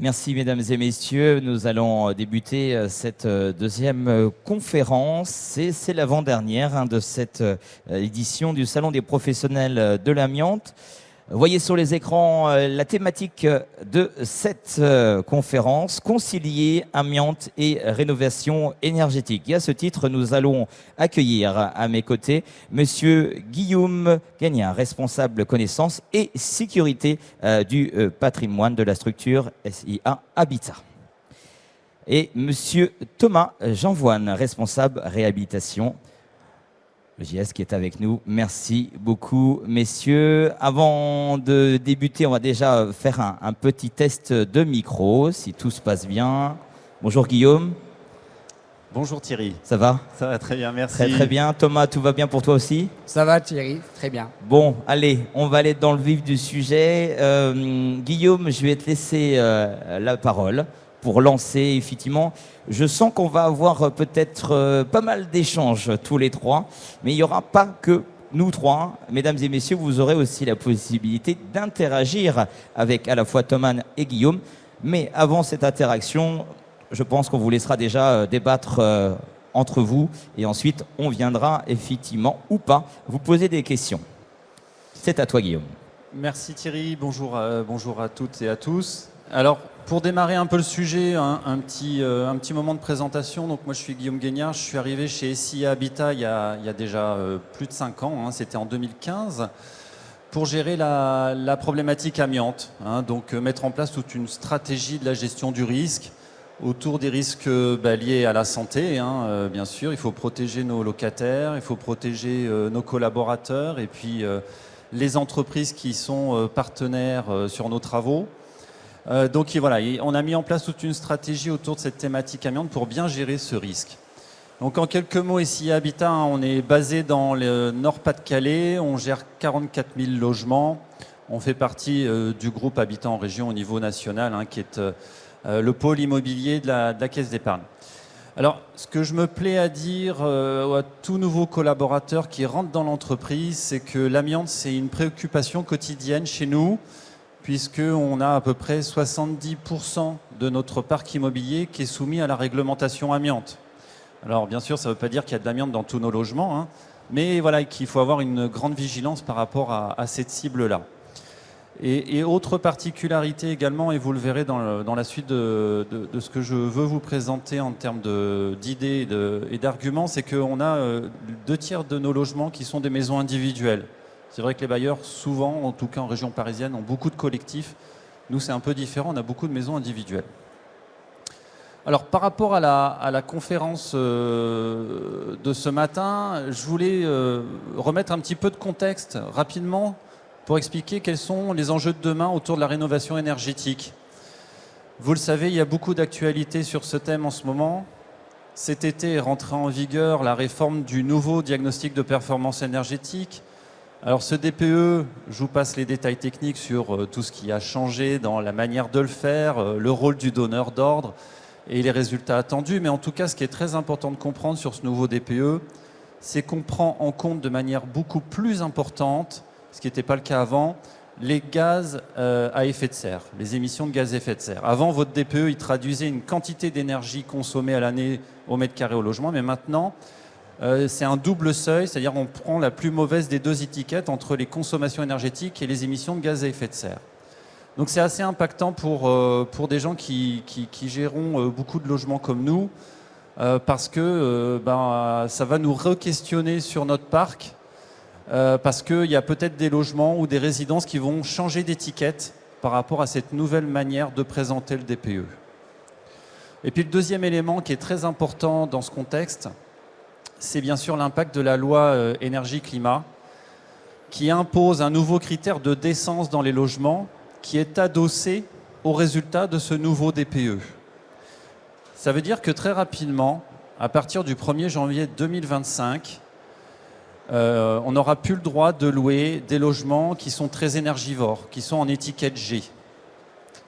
Merci mesdames et messieurs, nous allons débuter cette deuxième conférence. C'est l'avant-dernière de cette édition du Salon des professionnels de l'amiante. Voyez sur les écrans la thématique de cette conférence, concilier amiante et rénovation énergétique. Et à ce titre, nous allons accueillir à mes côtés Monsieur Guillaume Gagnard, responsable connaissance et sécurité du patrimoine de la structure SIA Habitat. Et Monsieur Thomas Jeanvoine, responsable réhabilitation. Le JS qui est avec nous. Merci beaucoup, messieurs. Avant de débuter, on va déjà faire un petit test de micro, si tout se passe bien. Bonjour Guillaume. Bonjour Thierry. Ça va? Ça va très bien, merci. Très très bien. Thomas, tout va bien pour toi aussi? Ça va Thierry, très bien. Bon, allez, on va aller dans le vif du sujet. Guillaume, je vais te laisser la parole pour lancer, effectivement. Je sens qu'on va avoir peut-être pas mal d'échanges tous les trois, mais il n'y aura pas que nous trois. Mesdames et messieurs, vous aurez aussi la possibilité d'interagir avec à la fois Thomas et Guillaume. Mais avant cette interaction, je pense qu'on vous laissera déjà débattre entre vous et ensuite on viendra effectivement ou pas vous poser des questions. C'est à toi Guillaume. Merci Thierry, bonjour à toutes et à tous. Alors, pour démarrer un peu le sujet, un petit moment de présentation. Donc moi je suis Guillaume Gagnard, je suis arrivé chez SIA Habitat il y a déjà plus de 5 ans, hein, c'était en 2015, pour gérer la problématique amiante. Donc mettre en place toute une stratégie de la gestion du risque, autour des risques liés à la santé, bien sûr. Il faut protéger nos locataires, il faut protéger nos collaborateurs et puis les entreprises qui sont partenaires sur nos travaux. Donc voilà, on a mis en place toute une stratégie autour de cette thématique amiante pour bien gérer ce risque. Donc en quelques mots, SIA Habitat, on est basé dans le Nord-Pas-de-Calais, on gère 44 000 logements. On fait partie du groupe Habitat en région au niveau national, qui est le pôle immobilier de la Caisse d'épargne. Alors, ce que je me plais à dire à tout nouveau collaborateur qui rentre dans l'entreprise, c'est que l'amiante, c'est une préoccupation quotidienne chez nous, puisqu'on a à peu près 70% de notre parc immobilier qui est soumis à la réglementation amiante. Alors, bien sûr, ça ne veut pas dire qu'il y a de l'amiante dans tous nos logements, mais voilà, qu'il faut avoir une grande vigilance par rapport à cette cible-là. Et autre particularité également, et vous le verrez dans la suite de ce que je veux vous présenter en termes d'idées et d'arguments, c'est qu'on a 2/3 de nos logements qui sont des maisons individuelles. C'est vrai que les bailleurs, souvent, en tout cas en région parisienne, ont beaucoup de collectifs. Nous, c'est un peu différent, on a beaucoup de maisons individuelles. Alors, par rapport à la conférence de ce matin, je voulais remettre un petit peu de contexte rapidement pour expliquer quels sont les enjeux de demain autour de la rénovation énergétique. Vous le savez, il y a beaucoup d'actualités sur ce thème en ce moment. Cet été est rentrée en vigueur la réforme du nouveau diagnostic de performance énergétique. Alors ce DPE, je vous passe les détails techniques sur tout ce qui a changé dans la manière de le faire, le rôle du donneur d'ordre et les résultats attendus. Mais en tout cas, ce qui est très important de comprendre sur ce nouveau DPE, c'est qu'on prend en compte de manière beaucoup plus importante, ce qui n'était pas le cas avant, les gaz à effet de serre, les émissions de gaz à effet de serre. Avant, votre DPE, il traduisait une quantité d'énergie consommée à l'année au mètre carré au logement, mais maintenant, c'est un double seuil, c'est-à-dire on prend la plus mauvaise des deux étiquettes entre les consommations énergétiques et les émissions de gaz à effet de serre. Donc c'est assez impactant pour des gens qui géreront beaucoup de logements comme nous, parce que ça va nous re-questionner sur notre parc, parce qu'il y a peut-être des logements ou des résidences qui vont changer d'étiquette par rapport à cette nouvelle manière de présenter le DPE. Et puis le deuxième élément qui est très important dans ce contexte, c'est bien sûr l'impact de la loi énergie-climat qui impose un nouveau critère de décence dans les logements qui est adossé au résultat de ce nouveau DPE. Ça veut dire que très rapidement, à partir du 1er janvier 2025, on n'aura plus le droit de louer des logements qui sont très énergivores, qui sont en étiquette G.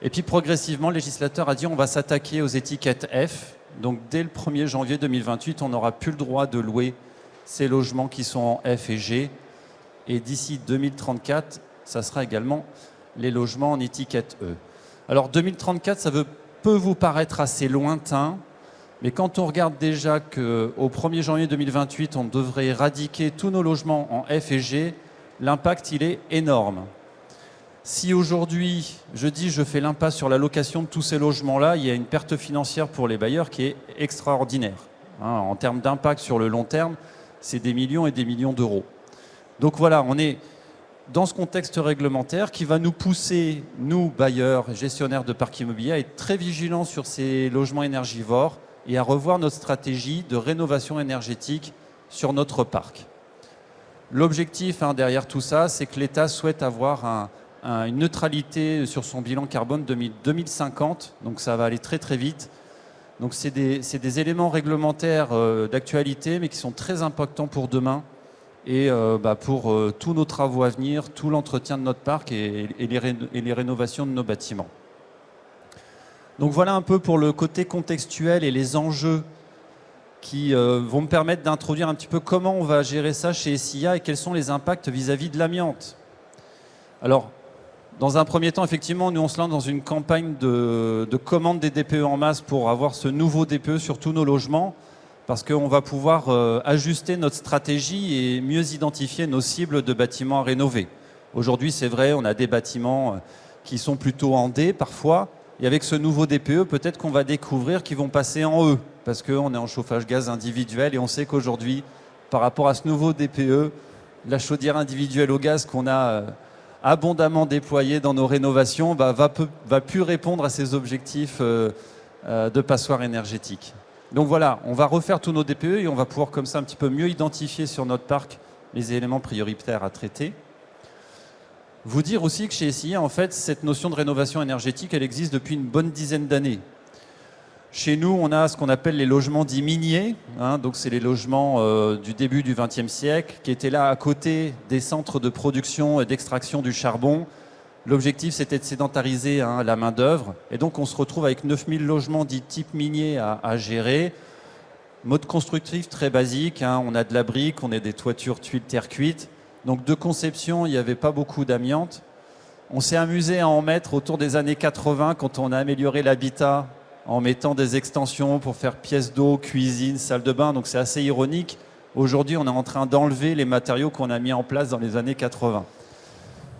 Et puis progressivement, le législateur a dit on va s'attaquer aux étiquettes F. Donc dès le 1er janvier 2028, on n'aura plus le droit de louer ces logements qui sont en F et G. Et d'ici 2034, ça sera également les logements en étiquette E. Alors 2034, peut vous paraître assez lointain, mais quand on regarde déjà qu'au 1er janvier 2028, on devrait éradiquer tous nos logements en F et G, l'impact, il est énorme. Si aujourd'hui, je fais l'impasse sur la location de tous ces logements-là, il y a une perte financière pour les bailleurs qui est extraordinaire. En termes d'impact sur le long terme, c'est des millions et des millions d'euros. Donc voilà, on est dans ce contexte réglementaire qui va nous pousser, nous, bailleurs et gestionnaires de parcs immobiliers, à être très vigilants sur ces logements énergivores et à revoir notre stratégie de rénovation énergétique sur notre parc. L'objectif derrière tout ça, c'est que l'État souhaite avoir une neutralité sur son bilan carbone 2050, donc ça va aller très très vite. Donc c'est des éléments réglementaires d'actualité, mais qui sont très impactants pour demain et pour tous nos travaux à venir, tout l'entretien de notre parc et les rénovations de nos bâtiments. Donc voilà un peu pour le côté contextuel et les enjeux qui vont me permettre d'introduire un petit peu comment on va gérer ça chez SIA et quels sont les impacts vis-à-vis de l'amiante. Alors, dans un premier temps, effectivement, nous on se lance dans une campagne de commande des DPE en masse pour avoir ce nouveau DPE sur tous nos logements, parce qu'on va pouvoir ajuster notre stratégie et mieux identifier nos cibles de bâtiments à rénover. Aujourd'hui, c'est vrai, on a des bâtiments qui sont plutôt en D parfois, et avec ce nouveau DPE, peut-être qu'on va découvrir qu'ils vont passer en E, parce qu'on est en chauffage gaz individuel, et on sait qu'aujourd'hui, par rapport à ce nouveau DPE, la chaudière individuelle au gaz qu'on a abondamment déployée dans nos rénovations va plus répondre à ces objectifs de passoire énergétique. Donc voilà, on va refaire tous nos DPE et on va pouvoir comme ça un petit peu mieux identifier sur notre parc les éléments prioritaires à traiter. Vous dire aussi que chez SIA, en fait, cette notion de rénovation énergétique, elle existe depuis une bonne dizaine d'années. Chez nous, on a ce qu'on appelle les logements dits miniers, donc c'est les logements du début du XXe siècle, qui étaient là à côté des centres de production et d'extraction du charbon. L'objectif, c'était de sédentariser la main-d'œuvre. Et donc, on se retrouve avec 9000 logements dits type minier à gérer. Mode constructif très basique. On a de la brique, on a des toitures tuiles terre cuite. Donc, de conception, il n'y avait pas beaucoup d'amiante. On s'est amusé à en mettre autour des années 80 quand on a amélioré l'habitat en mettant des extensions pour faire pièces d'eau, cuisine, salle de bain. Donc, c'est assez ironique. Aujourd'hui, on est en train d'enlever les matériaux qu'on a mis en place dans les années 80.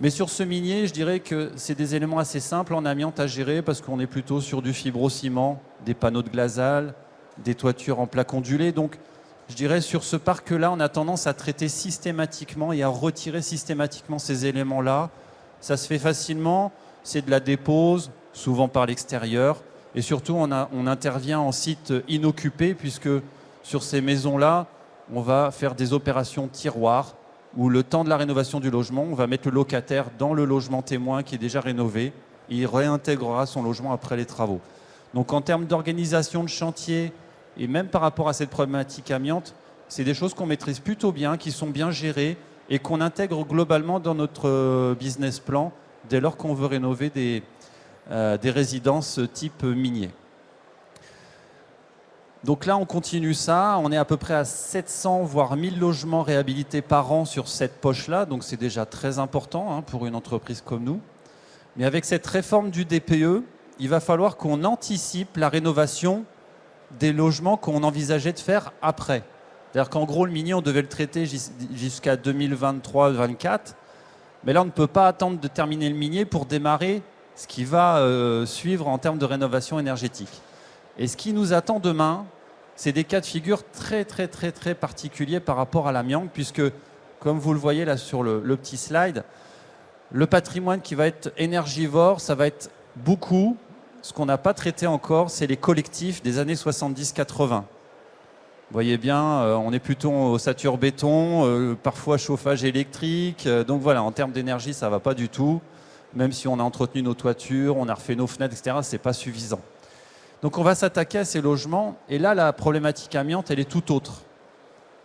Mais sur ce minier, je dirais que c'est des éléments assez simples en amiante à gérer parce qu'on est plutôt sur du fibrociment, des panneaux de glazal, des toitures en plaques ondulées. Donc, je dirais sur ce parc-là, on a tendance à traiter systématiquement et à retirer systématiquement ces éléments-là. Ça se fait facilement, c'est de la dépose, souvent par l'extérieur. Et surtout, on intervient en site inoccupé puisque sur ces maisons-là, on va faire des opérations tiroirs où le temps de la rénovation du logement, on va mettre le locataire dans le logement témoin qui est déjà rénové et il réintégrera son logement après les travaux. Donc en termes d'organisation de chantier et même par rapport à cette problématique amiante, c'est des choses qu'on maîtrise plutôt bien, qui sont bien gérées et qu'on intègre globalement dans notre business plan dès lors qu'on veut rénover des résidences type minier. Donc là, on continue ça. On est à peu près à 700, voire 1000 logements réhabilités par an sur cette poche-là. Donc c'est déjà très important pour une entreprise comme nous. Mais avec cette réforme du DPE, il va falloir qu'on anticipe la rénovation des logements qu'on envisageait de faire après. C'est-à-dire qu'en gros, le minier, on devait le traiter jusqu'à 2023-2024. Mais là, on ne peut pas attendre de terminer le minier pour démarrer ce qui va suivre en termes de rénovation énergétique. Et ce qui nous attend demain, c'est des cas de figure très particuliers par rapport à l'amiante, puisque, comme vous le voyez là sur le petit slide, le patrimoine qui va être énergivore, ça va être beaucoup. Ce qu'on n'a pas traité encore, c'est les collectifs des années 70-80. Vous voyez bien, on est plutôt au ossature béton, parfois chauffage électrique. Donc voilà, en termes d'énergie, ça ne va pas du tout. Même si on a entretenu nos toitures, on a refait nos fenêtres, etc., ce n'est pas suffisant. Donc on va s'attaquer à ces logements. Et là, la problématique amiante, elle est tout autre.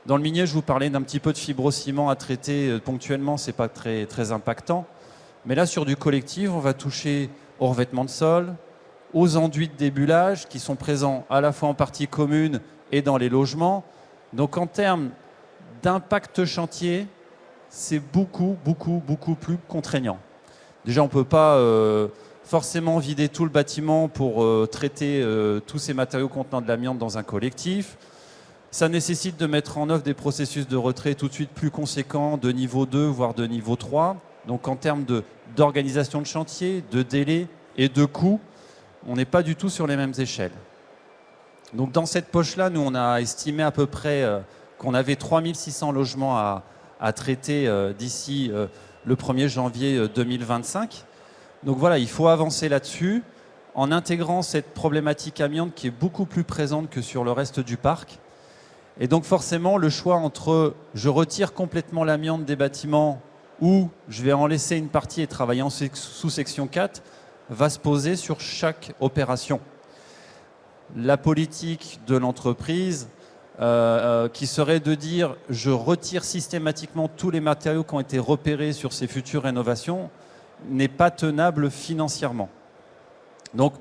Dans le minier, je vous parlais d'un petit peu de fibrociment à traiter ponctuellement, ce n'est pas très impactant. Mais là, sur du collectif, on va toucher au revêtement de sol, aux enduits de débulage qui sont présents à la fois en partie commune et dans les logements. Donc en termes d'impact chantier, c'est beaucoup plus contraignant. Déjà, on ne peut pas forcément vider tout le bâtiment pour traiter tous ces matériaux contenant de l'amiante dans un collectif. Ça nécessite de mettre en œuvre des processus de retrait tout de suite plus conséquents, de niveau 2, voire de niveau 3. Donc en termes d'organisation de chantier, de délai et de coûts, on n'est pas du tout sur les mêmes échelles. Donc dans cette poche-là, nous, on a estimé à peu près qu'on avait 3600 logements à traiter d'ici le 1er janvier 2025. Donc voilà, il faut avancer là-dessus en intégrant cette problématique amiante qui est beaucoup plus présente que sur le reste du parc. Et donc forcément, le choix entre je retire complètement l'amiante des bâtiments ou je vais en laisser une partie et travailler en sous section 4 va se poser sur chaque opération. La politique de l'entreprise qui serait de dire je retire systématiquement tous les matériaux qui ont été repérés sur ces futures rénovations n'est pas tenable financièrement. Donc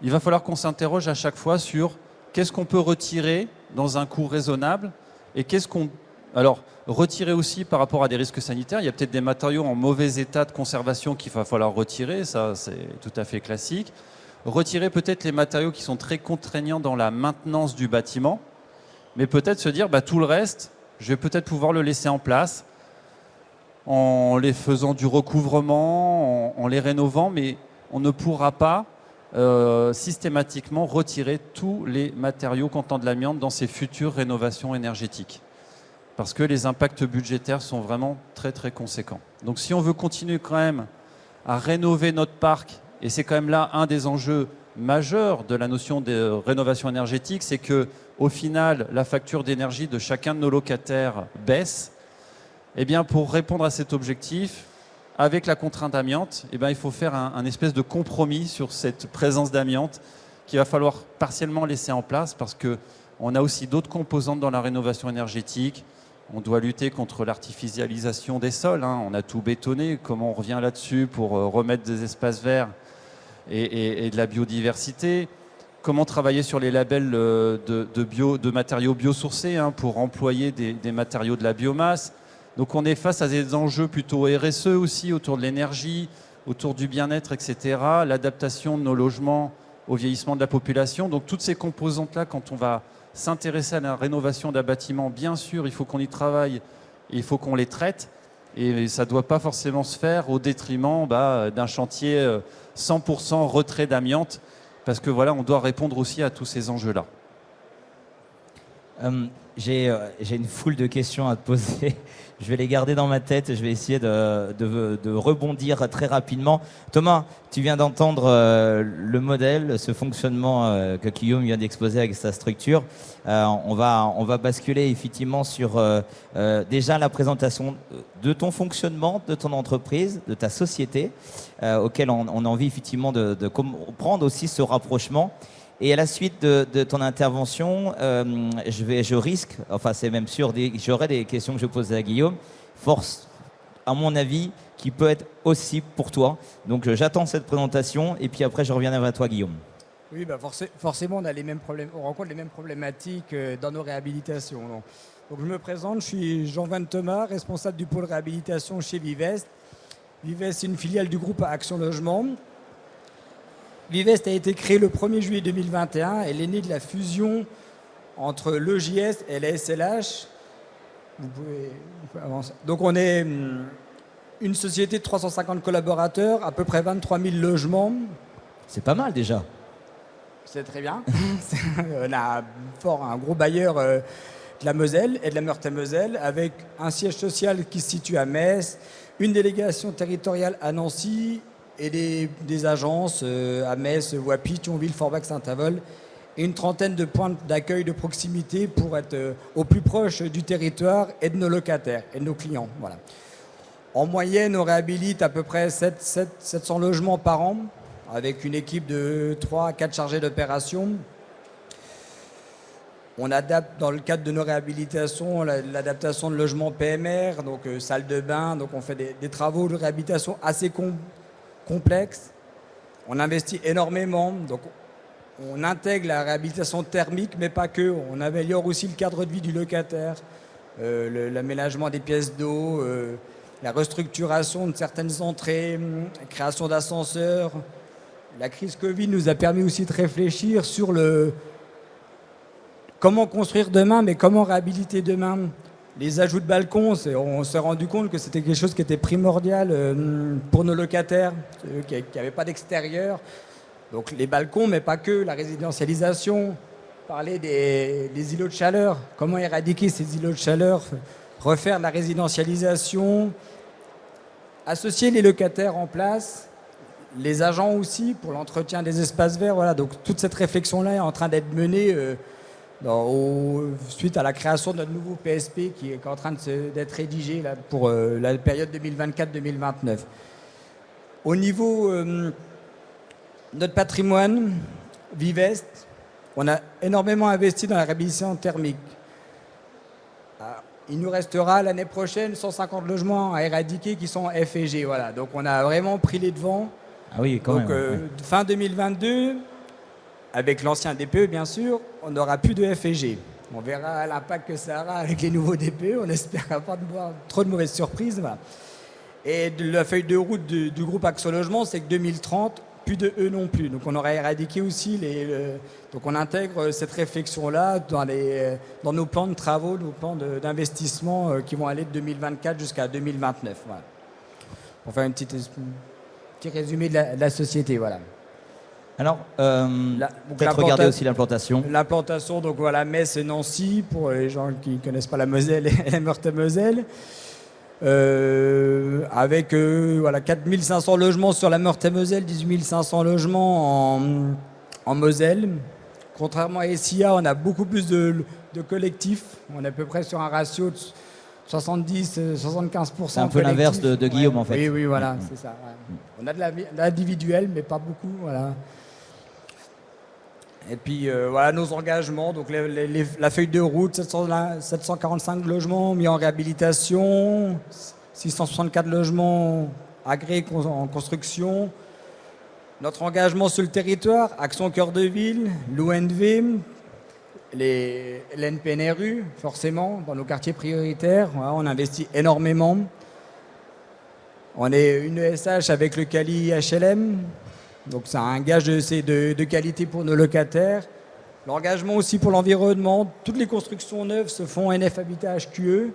il va falloir qu'on s'interroge à chaque fois sur qu'est-ce qu'on peut retirer dans un coût raisonnable et qu'est-ce qu'on... Alors, retirer aussi par rapport à des risques sanitaires. Il y a peut-être des matériaux en mauvais état de conservation qu'il va falloir retirer, ça c'est tout à fait classique. Retirer peut-être les matériaux qui sont très contraignants dans la maintenance du bâtiment, mais peut-être se dire tout le reste, je vais peut-être pouvoir le laisser en place en les faisant du recouvrement, en les rénovant, mais on ne pourra pas systématiquement retirer tous les matériaux contenant de l'amiante dans ces futures rénovations énergétiques. Parce que les impacts budgétaires sont vraiment très très conséquents. Donc si on veut continuer quand même à rénover notre parc, et c'est quand même là un des enjeux majeurs de la notion de rénovation énergétique, c'est que au final la facture d'énergie de chacun de nos locataires baisse. Et bien pour répondre à cet objectif, avec la contrainte amiante, il faut faire un espèce de compromis sur cette présence d'amiante qu'il va falloir partiellement laisser en place parce qu'on a aussi d'autres composantes dans la rénovation énergétique. On doit lutter contre l'artificialisation des sols. On a tout bétonné. Comment on revient là-dessus pour remettre des espaces verts et de la biodiversité? Comment travailler sur les labels de matériaux biosourcés pour employer des matériaux de la biomasse? Donc on est face à des enjeux plutôt RSE aussi, autour de l'énergie, autour du bien-être, etc. L'adaptation de nos logements au vieillissement de la population. Donc toutes ces composantes-là, quand on va s'intéresser à la rénovation d'un bâtiment, bien sûr, il faut qu'on y travaille, et il faut qu'on les traite. Et ça ne doit pas forcément se faire au détriment d'un chantier 100% retrait d'amiante, parce que voilà, on doit répondre aussi à tous ces enjeux-là. J'ai une foule de questions à te poser. Je vais les garder dans ma tête et je vais essayer de rebondir très rapidement. Thomas, tu viens d'entendre le modèle, ce fonctionnement que Guillaume vient d'exposer avec sa structure. On va basculer effectivement sur déjà la présentation de ton fonctionnement, de ton entreprise, de ta société, auquel on a envie effectivement de comprendre aussi ce rapprochement. Et à la suite de ton intervention, je risque, enfin c'est même sûr, j'aurai des questions que je poserai à Guillaume, force, à mon avis, qui peut être aussi pour toi. Donc j'attends cette présentation et puis après je reviendrai vers toi, Guillaume. Oui, forcément, on a les mêmes problèmes, on rencontre les mêmes problématiques dans nos réhabilitations. Donc je me présente, je suis Jean-Van Thomas, responsable du pôle réhabilitation chez Vivest. Vivest, c'est une filiale du groupe Action Logement. Vivest a été créé le 1er juillet 2021. Elle est née de la fusion entre l'EJS et la SLH. Vous pouvez avancer. Donc on est une société de 350 collaborateurs, à peu près 23 000 logements. C'est pas mal déjà. C'est très bien. On a un gros bailleur de la Moselle et de la Meurthe-et-Moselle, avec un siège social qui se situe à Metz, une délégation territoriale à Nancy, et des agences à Metz, Wapi, Thionville, Forbach, Saint-Avold, et une trentaine de points d'accueil de proximité pour être au plus proche du territoire et de nos locataires et de nos clients. Voilà. En moyenne, on réhabilite à peu près 700 logements par an, avec une équipe de 3 à 4 chargés d'opération. On adapte dans le cadre de nos réhabilitations l'adaptation de logements PMR, donc salle de bain, donc on fait des travaux de réhabilitation assez complexe. On investit énormément, donc on intègre la réhabilitation thermique, mais pas que. On améliore aussi le cadre de vie du locataire, l'aménagement des pièces d'eau, la restructuration de certaines entrées, création d'ascenseurs, la crise Covid nous a permis aussi de réfléchir sur comment construire demain, mais comment réhabiliter demain. Les ajouts de balcons, on s'est rendu compte que c'était quelque chose qui était primordial pour nos locataires, ceux qui n'avaient pas d'extérieur. Donc les balcons, mais pas que, la résidentialisation, parler des îlots de chaleur, comment éradiquer ces îlots de chaleur, refaire de la résidentialisation, associer les locataires en place, les agents aussi pour l'entretien des espaces verts. Voilà, donc toute cette réflexion-là est en train d'être menée suite à la création de notre nouveau PSP qui est en train d'être rédigé là, pour la période 2024-2029. Au niveau de notre patrimoine, Vivest, on a énormément investi dans la réhabilitation thermique. Il nous restera l'année prochaine 150 logements à éradiquer qui sont F et G. Voilà. Donc on a vraiment pris les devants. Ah oui, quand donc, même. Ouais. Fin 2022, avec l'ancien DPE bien sûr, on n'aura plus de F et G. On verra l'impact que ça aura avec les nouveaux DPE. On espère pas de voir trop de mauvaises surprises. Voilà. Et de la feuille de route du groupe Action Logement, c'est que 2030, plus de E non plus. Donc on aurait éradiqué aussi donc on intègre cette réflexion-là dans nos plans de travaux, nos plans d'investissement qui vont aller de 2024 jusqu'à 2029. Voilà. Pour faire un petit résumé de la société, voilà. Alors, peut-être regarder aussi l'implantation. L'implantation, donc voilà, Metz et Nancy, pour les gens qui ne connaissent pas la Moselle et la Meurthe-et-Moselle. Avec voilà, 4500 logements sur la Meurthe-et-Moselle, 18 500 logements en Moselle. Contrairement à SIA, on a beaucoup plus de collectifs. On est à peu près sur un ratio de 70-75%. C'est un peu l'inverse de Guillaume, en fait. Oui, voilà, c'est ça. Ouais. On a de l'individuel, mais pas beaucoup. Voilà. Et puis voilà nos engagements, donc la feuille de route, 745 logements mis en réhabilitation, 664 logements agréés en construction. Notre engagement sur le territoire, Action Cœur de Ville, l'ONV, l'NPNRU, forcément, dans nos quartiers prioritaires. Voilà, on investit énormément. On est une ESH avec le Cali HLM. Donc c'est un gage de qualité pour nos locataires. L'engagement aussi pour l'environnement. Toutes les constructions neuves se font NF Habitat HQE.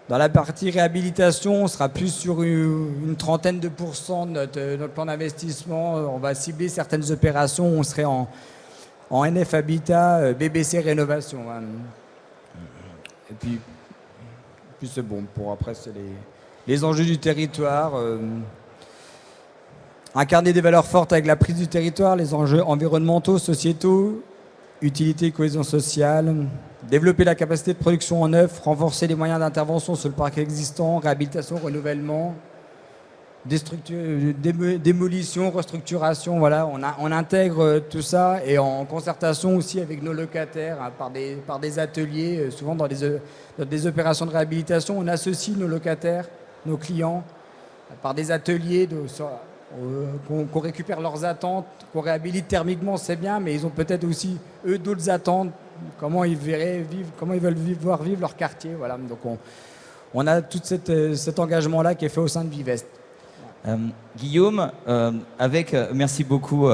Dans la partie réhabilitation, on sera plus sur une trentaine de pourcents de notre plan d'investissement. On va cibler certaines opérations où on serait en NF Habitat, BBC Rénovation. Et puis c'est bon. Pour après, c'est les enjeux du territoire. Incarner des valeurs fortes avec la prise du territoire, les enjeux environnementaux, sociétaux, utilité et cohésion sociale, développer la capacité de production en neuf, renforcer les moyens d'intervention sur le parc existant, réhabilitation, renouvellement, démolition, restructuration. Voilà, on intègre tout ça et en concertation aussi avec nos locataires hein, par des ateliers, souvent dans des opérations de réhabilitation, on associe nos locataires, nos clients, par des ateliers qu'on récupère leurs attentes, qu'on réhabilite thermiquement, c'est bien, mais ils ont peut-être aussi, eux, d'autres attentes, comment ils veulent voir vivre leur quartier. Voilà. Donc on a tout cet engagement-là qui est fait au sein de Vivest. Guillaume, merci beaucoup.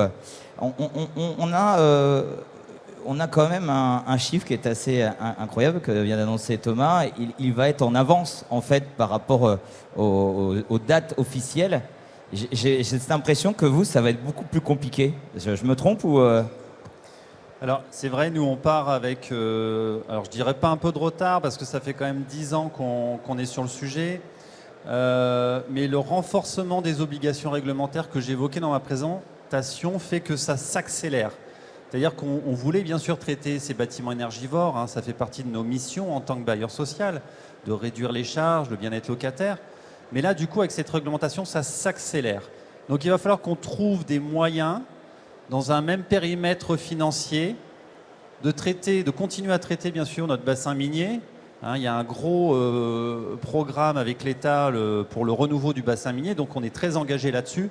On a quand même un chiffre qui est assez incroyable que vient d'annoncer Thomas. Il va être en avance, en fait, par rapport aux dates officielles. J'ai cette impression que vous, ça va être beaucoup plus compliqué. Je me trompe ou Alors, c'est vrai, nous, on part avec, alors je dirais pas un peu de retard, parce que ça fait quand même 10 ans qu'on est sur le sujet, mais le renforcement des obligations réglementaires que j'évoquais dans ma présentation fait que ça s'accélère. C'est-à-dire qu'on voulait bien sûr traiter ces bâtiments énergivores, hein, ça fait partie de nos missions en tant que bailleur social, de réduire les charges, le bien-être locataire. Mais là, du coup, avec cette réglementation, ça s'accélère. Donc il va falloir qu'on trouve des moyens, dans un même périmètre financier, de continuer à traiter, bien sûr, notre bassin minier. Hein, il y a un gros programme avec l'État pour le renouveau du bassin minier, donc on est très engagé là-dessus.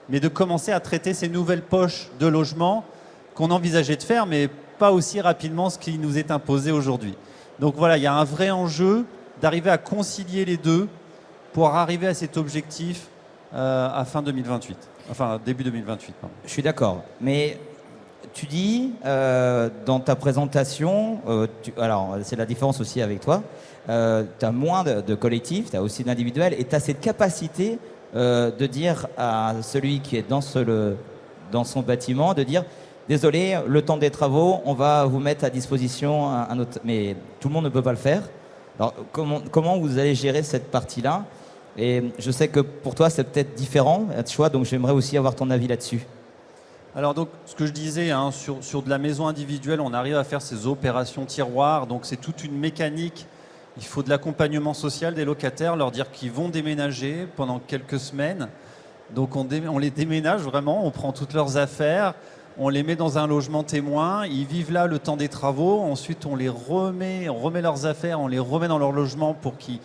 Mais de commencer à traiter ces nouvelles poches de logement qu'on envisageait de faire, mais pas aussi rapidement ce qui nous est imposé aujourd'hui. Donc voilà, il y a un vrai enjeu d'arriver à concilier les deux pour arriver à cet objectif à fin 2028. Enfin, début 2028, pardon. Je suis d'accord. Mais tu dis dans ta présentation, alors c'est la différence aussi avec toi, tu as moins de collectifs, tu as aussi d'individuels et tu as cette capacité de dire à celui qui est dans son bâtiment, de dire désolé, le temps des travaux, on va vous mettre à disposition un autre. Mais tout le monde ne peut pas le faire. Alors comment vous allez gérer cette partie-là? Et je sais que pour toi, c'est peut-être différent, de choix, donc j'aimerais aussi avoir ton avis là-dessus. Alors donc, ce que je disais, hein, sur de la maison individuelle, on arrive à faire ces opérations tiroirs, donc c'est toute une mécanique. Il faut de l'accompagnement social des locataires, leur dire qu'ils vont déménager pendant quelques semaines. Donc on les déménage vraiment, on prend toutes leurs affaires, on les met dans un logement témoin, ils vivent là le temps des travaux, ensuite on remet leurs affaires, on les remet dans leur logement pour qu'ils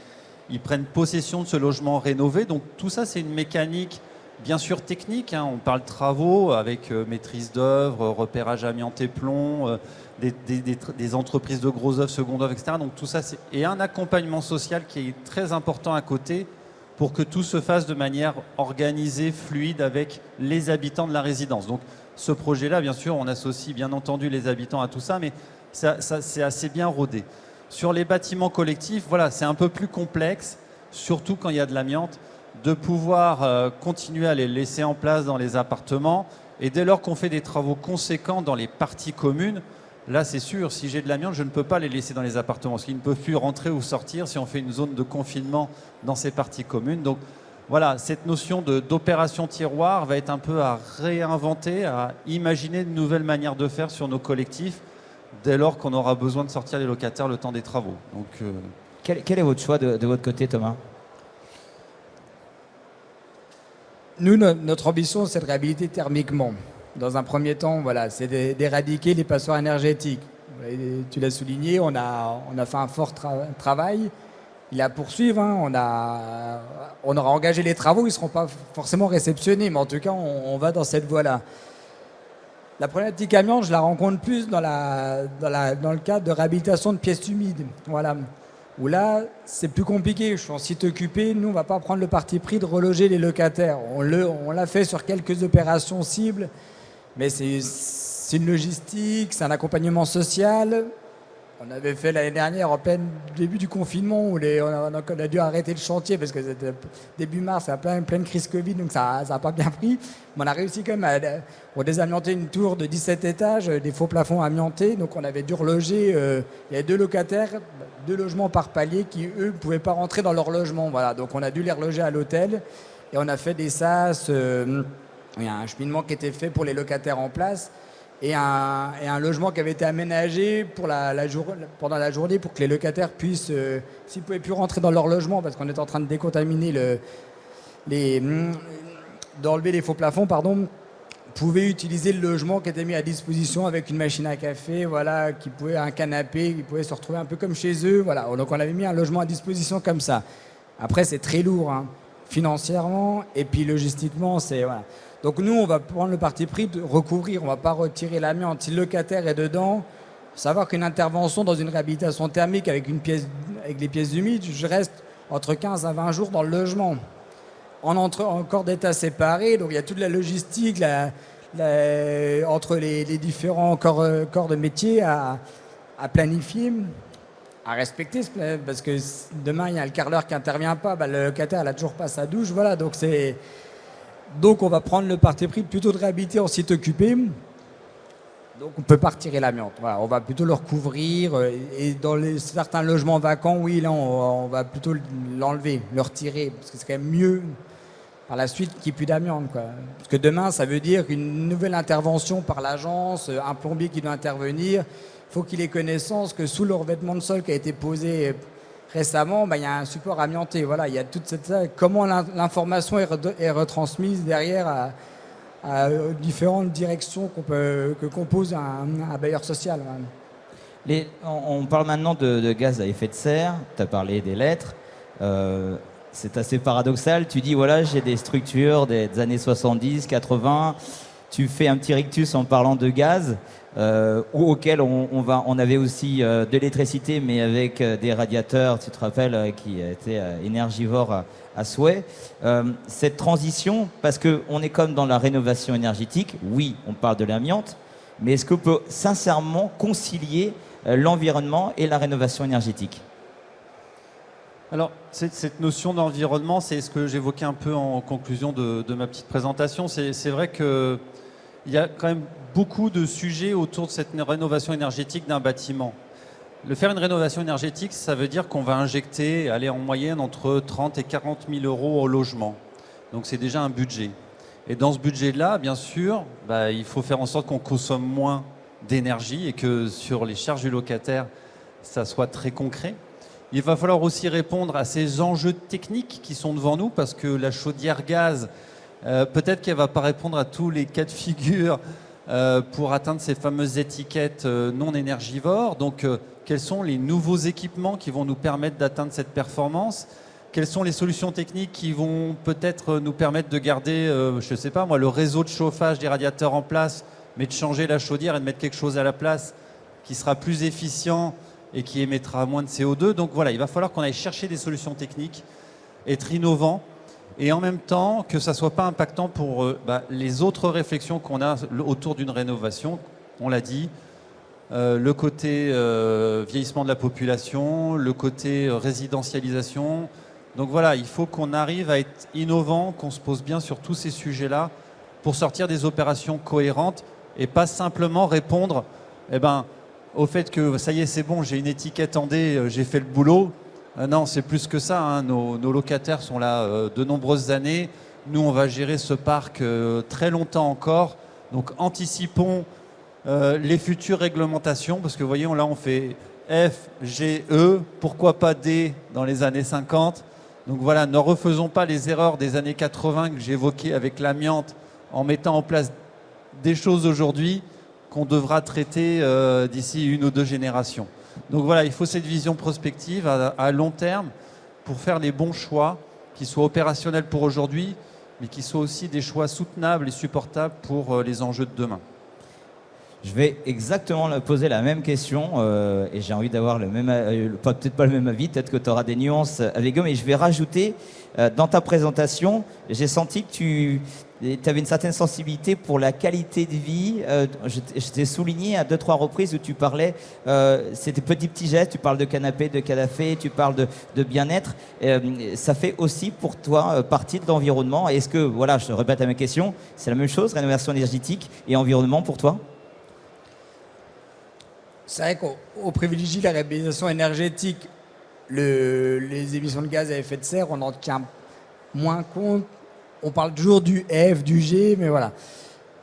prennent possession de ce logement rénové. Donc tout ça, c'est une mécanique bien sûr technique, hein. On parle travaux avec maîtrise d'œuvre, repérage amianté plomb, des entreprises de gros œuvres, secondes œuvres, etc. Donc tout ça, et un accompagnement social qui est très important à côté pour que tout se fasse de manière organisée, fluide avec les habitants de la résidence. Donc ce projet-là, bien sûr, on associe bien entendu les habitants à tout ça, mais ça c'est assez bien rodé. Sur les bâtiments collectifs, voilà, c'est un peu plus complexe, surtout quand il y a de l'amiante, de pouvoir continuer à les laisser en place dans les appartements. Et dès lors qu'on fait des travaux conséquents dans les parties communes, là c'est sûr, si j'ai de l'amiante, je ne peux pas les laisser dans les appartements, parce qu'ils ne peuvent plus rentrer ou sortir si on fait une zone de confinement dans ces parties communes. Donc voilà, cette notion d'opération tiroir va être un peu à réinventer, à imaginer de nouvelles manières de faire sur nos collectifs, dès lors qu'on aura besoin de sortir les locataires le temps des travaux. Donc, Quel est votre choix de votre côté, Thomas? Nous, notre ambition, c'est de réhabiliter thermiquement. Dans un premier temps, voilà, c'est d'éradiquer les passoires énergétiques. Et tu l'as souligné, on a fait un fort travail. Il est à poursuivre. Hein. On aura engagé les travaux, ils ne seront pas forcément réceptionnés, mais en tout cas, on va dans cette voie-là. La problématique amiante, je la rencontre plus dans le cadre de réhabilitation de pièces humides. Voilà. Où là, c'est plus compliqué. Je suis en site occupé. Nous, on ne va pas prendre le parti pris de reloger les locataires. On l'a fait sur quelques opérations cibles, mais c'est une logistique, c'est un accompagnement social. On avait fait l'année dernière, en plein début du confinement, où on a dû arrêter le chantier parce que c'était début mars, à pleine crise Covid, donc ça n'a pas bien pris. Mais on a réussi quand même à désamianter une tour de 17 étages, des faux plafonds amiantés. Donc on avait dû reloger, il y avait 2 locataires, 2 logements par palier qui, eux, ne pouvaient pas rentrer dans leur logement. Voilà. Donc on a dû les reloger à l'hôtel et on a fait des sas. Il y a un cheminement qui était fait pour les locataires en place. Et un logement qui avait été aménagé pendant la journée pour que les locataires puissent, s'ils ne pouvaient plus rentrer dans leur logement parce qu'on est en train de décontaminer d'enlever les faux plafonds, pouvaient utiliser le logement qui était mis à disposition avec une machine à café, voilà, un canapé, qui pouvaient se retrouver un peu comme chez eux. Voilà. Donc on avait mis un logement à disposition comme ça. Après, c'est très lourd, hein, financièrement et puis logistiquement, c'est... Voilà. Donc nous, on va prendre le parti pris de recouvrir, on ne va pas retirer l'amiante. Si le locataire est dedans, il faut savoir qu'une intervention dans une réhabilitation thermique avec les pièces humides, je reste entre 15 à 20 jours dans le logement. En corps d'état séparés, donc il y a toute la logistique entre les différents corps de métier à planifier, à respecter, parce que demain, il y a le carreleur qui n'intervient pas, le locataire n'a toujours pas sa douche, voilà, donc on va prendre le parti pris plutôt de réhabiliter en site occupé. Donc on ne peut pas retirer l'amiante. Voilà, on va plutôt le recouvrir. Et dans certains logements vacants, oui, là on va plutôt l'enlever, le retirer. Parce que c'est quand même mieux par la suite qu'il n'y ait plus d'amiante, quoi. Parce que demain, ça veut dire une nouvelle intervention par l'agence, un plombier qui doit intervenir. Il faut qu'il ait connaissance que sous le revêtement de sol qui a été posé récemment, il y a un support amianté. Voilà, il y a toute comment l'information est retransmise derrière à différentes directions que compose un bailleur social. On parle maintenant de gaz à effet de serre. Tu as parlé des lettres. C'est assez paradoxal. Tu dis, voilà, j'ai des structures des années 70, 80. Tu fais un petit rictus en parlant de gaz. ou auquel on avait aussi de l'électricité, mais avec des radiateurs, tu te rappelles, qui étaient énergivores à souhait. Cette transition, parce qu'on est comme dans la rénovation énergétique, oui, on parle de l'amiante, mais est-ce qu'on peut sincèrement concilier l'environnement et la rénovation énergétique? Alors, cette notion d'environnement, c'est ce que j'évoquais un peu en conclusion de ma petite présentation. C'est vrai qu'il y a quand même beaucoup de sujets autour de cette rénovation énergétique d'un bâtiment. Faire une rénovation énergétique, ça veut dire qu'on va injecter, aller en moyenne entre 30 et 40 000 euros au logement. Donc c'est déjà un budget. Et dans ce budget-là, bien sûr, il faut faire en sorte qu'on consomme moins d'énergie et que sur les charges du locataire, ça soit très concret. Il va falloir aussi répondre à ces enjeux techniques qui sont devant nous, parce que la chaudière gaz, peut-être qu'elle ne va pas répondre à tous les cas de figure pour atteindre ces fameuses étiquettes non énergivores. Donc, quels sont les nouveaux équipements qui vont nous permettre d'atteindre cette performance? Quelles sont les solutions techniques qui vont peut-être nous permettre de garder, je ne sais pas moi, le réseau de chauffage des radiateurs en place, mais de changer la chaudière et de mettre quelque chose à la place qui sera plus efficient et qui émettra moins de CO2. Donc voilà, il va falloir qu'on aille chercher des solutions techniques, être innovant, et en même temps que ça ne soit pas impactant pour les autres réflexions qu'on a autour d'une rénovation. On l'a dit, le côté vieillissement de la population, le côté résidentialisation. Donc voilà, il faut qu'on arrive à être innovant, qu'on se pose bien sur tous ces sujets-là pour sortir des opérations cohérentes et pas simplement répondre au fait que ça y est, c'est bon, j'ai une étiquette en D, j'ai fait le boulot. Non, c'est plus que ça, hein. Nos locataires sont là de nombreuses années. Nous, on va gérer ce parc très longtemps encore. Donc anticipons les futures réglementations, parce que vous voyez, là on fait F, G, E, pourquoi pas D dans les années 50. Donc voilà, ne refaisons pas les erreurs des années 80 que j'évoquais avec l'amiante, en mettant en place des choses aujourd'hui qu'on devra traiter d'ici 1 ou 2 générations. Donc voilà, il faut cette vision prospective à long terme pour faire les bons choix qui soient opérationnels pour aujourd'hui, mais qui soient aussi des choix soutenables et supportables pour les enjeux de demain. Je vais exactement poser la même question et j'ai envie d'avoir le même, peut-être pas le même avis, peut-être que tu auras des nuances avec eux, mais je vais rajouter, dans ta présentation, j'ai senti que tu avais une certaine sensibilité pour la qualité de vie. Je t'ai souligné à 2-3 reprises où tu parlais, c'était petits gestes, tu parles de canapé, de canapé, tu parles de bien-être. Ça fait aussi pour toi partie de l'environnement. Est-ce que, voilà, je te répète à ma question, c'est la même chose, rénovation énergétique et environnement pour toi? C'est vrai qu'on privilégie la réhabilitation énergétique. Les émissions de gaz à effet de serre, on en tient moins compte. On parle toujours du F, du G, mais voilà.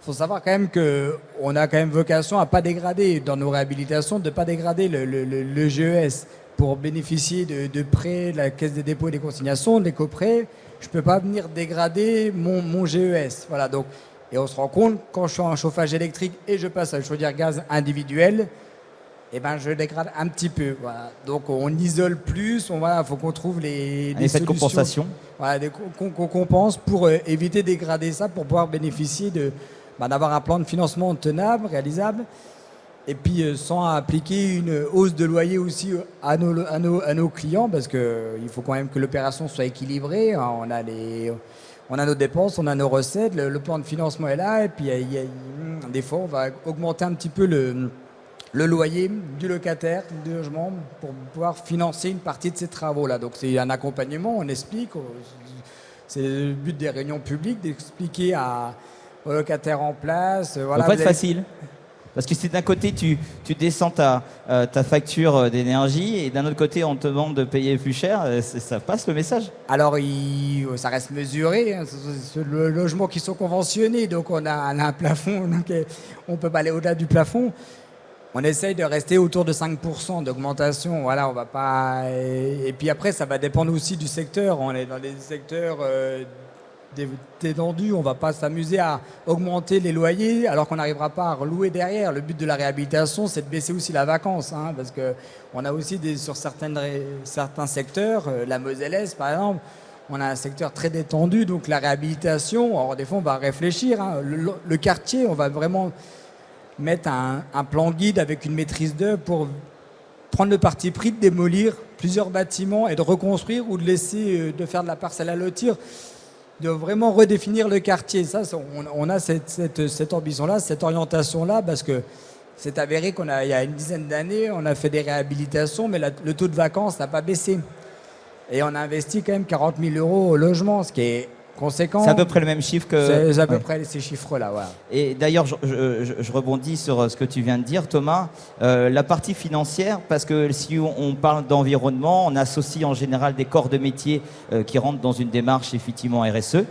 Il faut savoir quand même qu'on a quand même vocation à ne pas dégrader dans nos réhabilitations, de ne pas dégrader le GES. Pour bénéficier de prêts de la Caisse des dépôts et des consignations, de l'éco-prêt, je ne peux pas venir dégrader mon GES. Voilà, donc, et on se rend compte, quand je suis en chauffage électrique et je passe à une chaudière gaz individuelle, je dégrade un petit peu. Voilà. Donc on isole plus, faut qu'on trouve des effet de solutions. compensation. Voilà, qu'on compense pour éviter de dégrader ça, pour pouvoir bénéficier d'avoir un plan de financement tenable, réalisable, et puis sans appliquer une hausse de loyer aussi à nos clients, parce qu'il faut quand même que l'opération soit équilibrée. On a nos dépenses, on a nos recettes, le plan de financement est là, et puis des fois on va augmenter un petit peu le loyer du locataire, du logement, pour pouvoir financer une partie de ces travaux-là. Donc c'est un accompagnement, on explique, c'est le but des réunions publiques, d'expliquer aux locataires en place. Ça va pas être facile, parce que si d'un côté tu descends ta facture d'énergie et d'un autre côté on te demande de payer plus cher, ça passe le message? Alors ça reste mesuré, hein, c'est le logement qui sont conventionnés, donc on a un plafond, donc on peut pas aller au-delà du plafond. On essaye de rester autour de 5% d'augmentation. Voilà, on va pas. Et puis après, ça va dépendre aussi du secteur. On est dans des secteurs détendus. On va pas s'amuser à augmenter les loyers alors qu'on n'arrivera pas à relouer derrière. Le but de la réhabilitation, c'est de baisser aussi la vacance, hein, parce que on a aussi sur certains secteurs, la Moselle-Est par exemple, on a un secteur très détendu. Donc la réhabilitation, alors des fois, on va réfléchir. Hein, le quartier, on va vraiment mettre un plan guide avec une maîtrise d'œuvre pour prendre le parti pris de démolir plusieurs bâtiments et de reconstruire ou de laisser, de faire de la parcelle à lotir, de vraiment redéfinir le quartier. Ça, on a cette ambition-là, cette orientation-là, parce que c'est avéré il y a une dizaine d'années, on a fait des réhabilitations, mais le taux de vacances n'a pas baissé. Et on a investi quand même 40 000 euros au logement, ce qui est conséquent. C'est à peu près le même chiffre que... C'est à peu près ces chiffres-là, voilà. Et d'ailleurs, je rebondis sur ce que tu viens de dire, Thomas. La partie financière, parce que si on parle d'environnement, on associe en général des corps de métier qui rentrent dans une démarche effectivement RSE.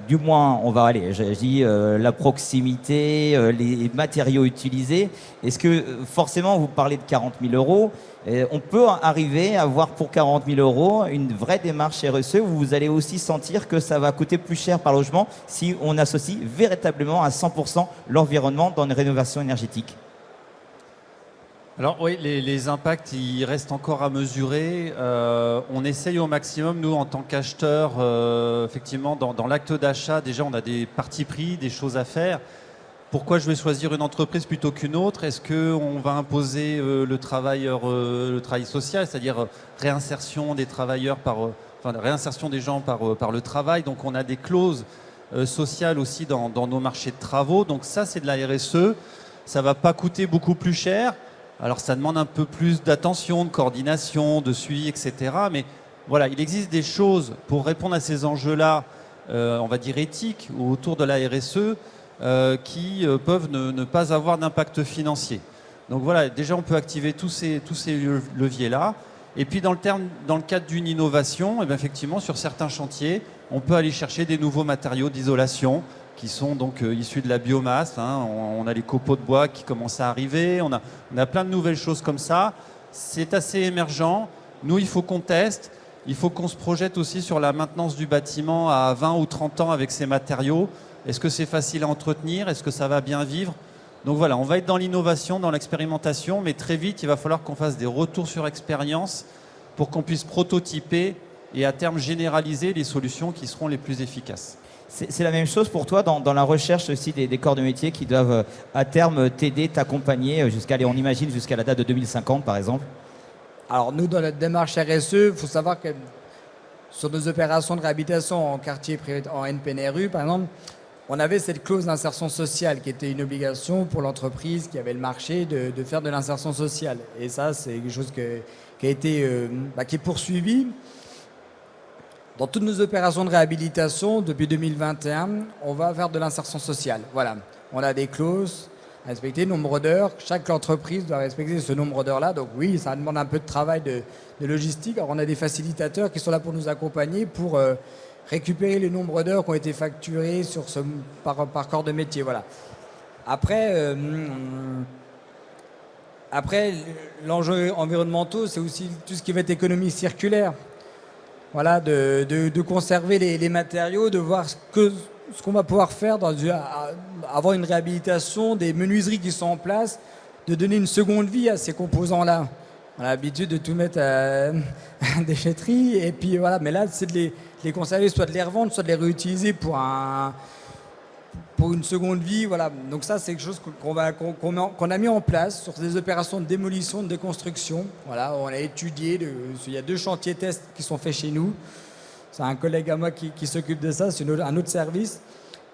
Du moins, on va aller, je dis la proximité, les matériaux utilisés. Est-ce que forcément, vous parlez de 40 000 euros, on peut arriver à avoir pour 40 000 euros une vraie démarche RSE où vous allez aussi sentir que ça va coûter plus cher par logement si on associe véritablement à 100% l'environnement dans une rénovation énergétique? Alors oui, les impacts, ils restent encore à mesurer. On essaye au maximum, nous, en tant qu'acheteurs, effectivement, dans l'acte d'achat, déjà, on a des partis pris, des choses à faire. Pourquoi je vais choisir une entreprise plutôt qu'une autre? Est-ce qu'on va imposer le travail social, c'est-à-dire réinsertion des travailleurs réinsertion des gens par le travail? Donc on a des clauses sociales aussi dans nos marchés de travaux. Donc ça, c'est de la RSE. Ça ne va pas coûter beaucoup plus cher. Alors ça demande un peu plus d'attention, de coordination, de suivi, etc. Mais voilà, il existe des choses pour répondre à ces enjeux-là, on va dire éthiques, ou autour de la RSE, qui peuvent ne pas avoir d'impact financier. Donc voilà, déjà on peut activer tous ces leviers-là. Et puis dans le cadre d'une innovation, et bien effectivement sur certains chantiers, on peut aller chercher des nouveaux matériaux d'isolation qui sont donc issus de la biomasse. On a les copeaux de bois qui commencent à arriver, on a plein de nouvelles choses comme ça. C'est assez émergent. Nous, il faut qu'on teste, il faut qu'on se projette aussi sur la maintenance du bâtiment à 20 ou 30 ans avec ces matériaux. Est-ce que c'est facile à entretenir? Est-ce que ça va bien vivre? Donc voilà, on va être dans l'innovation, dans l'expérimentation, mais très vite, il va falloir qu'on fasse des retours sur expérience pour qu'on puisse prototyper et à terme généraliser les solutions qui seront les plus efficaces. C'est la même chose pour toi dans la recherche aussi des corps de métier qui doivent à terme t'aider, t'accompagner on imagine jusqu'à la date de 2050 par exemple? Alors nous, dans notre démarche RSE, il faut savoir que sur nos opérations de réhabilitation en quartier en NPNRU, par exemple, on avait cette clause d'insertion sociale qui était une obligation pour l'entreprise qui avait le marché de faire de l'insertion sociale. Et ça, c'est quelque chose qui est poursuivi. Dans toutes nos opérations de réhabilitation, depuis 2021, on va faire de l'insertion sociale. Voilà. On a des clauses à respecter, nombre d'heures. Chaque entreprise doit respecter ce nombre d'heures-là. Donc oui, ça demande un peu de travail de logistique. Alors on a des facilitateurs qui sont là pour nous accompagner, pour récupérer le nombre d'heures qui ont été facturées par corps de métier. Voilà. Après, l'enjeu environnemental, c'est aussi tout ce qui va être économie circulaire. Voilà, de conserver les matériaux, de voir ce qu'on va pouvoir faire, avoir une réhabilitation des menuiseries qui sont en place, de donner une seconde vie à ces composants-là. On a l'habitude de tout mettre à déchetterie, et puis voilà, mais là, c'est de les conserver, soit de les revendre, soit de les réutiliser pour une seconde vie. Voilà. Donc ça, c'est quelque chose qu'on a mis en place sur des opérations de démolition, de déconstruction. Voilà, on a étudié, il y a 2 chantiers tests qui sont faits chez nous. C'est un collègue à moi qui s'occupe de ça, c'est un autre service.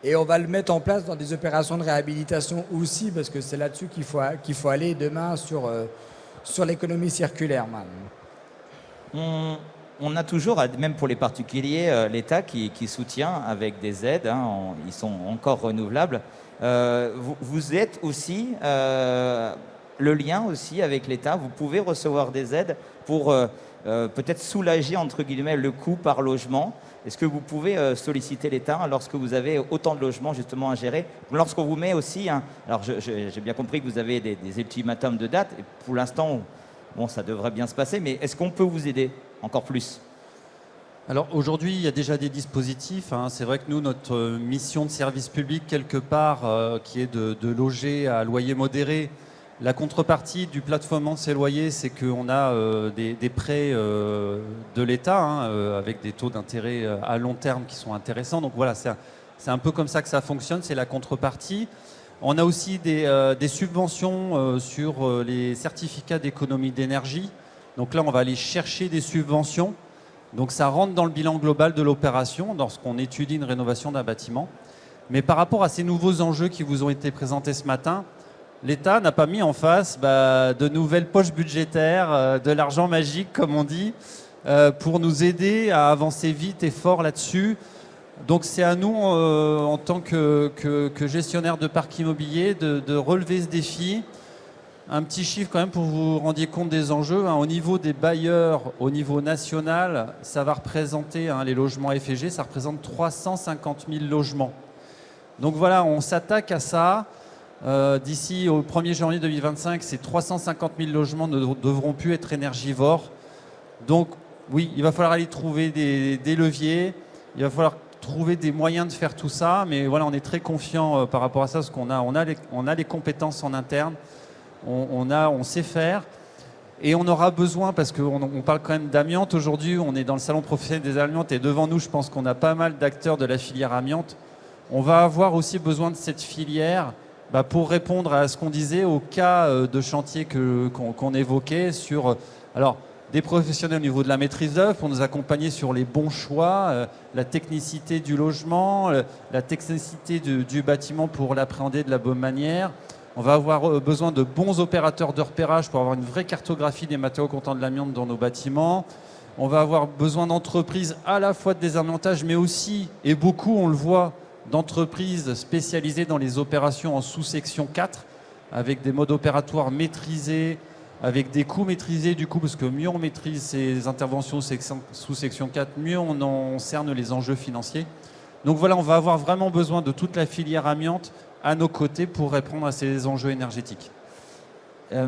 Et on va le mettre en place dans des opérations de réhabilitation aussi, parce que c'est là-dessus qu'il faut aller demain sur l'économie circulaire. On a toujours, même pour les particuliers, l'État qui soutient avec des aides, ils sont encore renouvelables. Vous êtes aussi le lien aussi avec l'État, vous pouvez recevoir des aides pour peut-être soulager entre guillemets le coût par logement. Est-ce que vous pouvez solliciter l'État lorsque vous avez autant de logements justement à gérer? Lorsqu'on vous met aussi, alors j'ai bien compris que vous avez des ultimatums de date, et pour l'instant, bon, ça devrait bien se passer, mais est-ce qu'on peut vous aider encore plus? Alors aujourd'hui, il y a déjà des dispositifs. C'est vrai que nous, notre mission de service public, quelque part, qui est de loger à loyer modéré, la contrepartie du plafonnement de ces loyers, c'est qu'on a des prêts de l'État avec des taux d'intérêt à long terme qui sont intéressants. Donc voilà, c'est un peu comme ça que ça fonctionne, c'est la contrepartie. On a aussi des subventions sur les certificats d'économie d'énergie. Donc là, on va aller chercher des subventions. Donc ça rentre dans le bilan global de l'opération lorsqu'on étudie une rénovation d'un bâtiment. Mais par rapport à ces nouveaux enjeux qui vous ont été présentés ce matin, l'État n'a pas mis en face de nouvelles poches budgétaires, de l'argent magique, comme on dit, pour nous aider à avancer vite et fort là-dessus. Donc c'est à nous, en tant que gestionnaire de parc immobilier, de relever ce défi. Un petit chiffre quand même pour que vous vous rendiez compte des enjeux. Au niveau des bailleurs, au niveau national, ça va représenter, les logements FG, ça représente 350 000 logements. Donc voilà, on s'attaque à ça. D'ici au 1er janvier 2025, ces 350 000 logements ne devront plus être énergivores. Donc oui, il va falloir aller trouver des leviers, il va falloir trouver des moyens de faire tout ça, mais voilà, on est très confiant par rapport à ça, parce qu'on a les compétences en interne, on sait faire, et on aura besoin, parce qu'on parle quand même d'amiante aujourd'hui, on est dans le salon professionnel des amiantes, et devant nous, je pense qu'on a pas mal d'acteurs de la filière amiante. On va avoir aussi besoin de cette filière pour répondre à ce qu'on disait, au cas de chantier qu'on évoquait sur... Alors, des professionnels au niveau de la maîtrise d'œuvre pour nous accompagner sur les bons choix, la technicité du logement, la technicité du bâtiment pour l'appréhender de la bonne manière. On va avoir besoin de bons opérateurs de repérage pour avoir une vraie cartographie des matériaux contenant de l'amiante dans nos bâtiments. On va avoir besoin d'entreprises à la fois de désamiantage, mais aussi, et beaucoup on le voit, d'entreprises spécialisées dans les opérations en sous-section 4, avec des modes opératoires maîtrisés, avec des coûts maîtrisés du coup, parce que mieux on maîtrise ces interventions sous section 4, mieux on en cerne les enjeux financiers. Donc voilà, on va avoir vraiment besoin de toute la filière amiante à nos côtés pour répondre à ces enjeux énergétiques.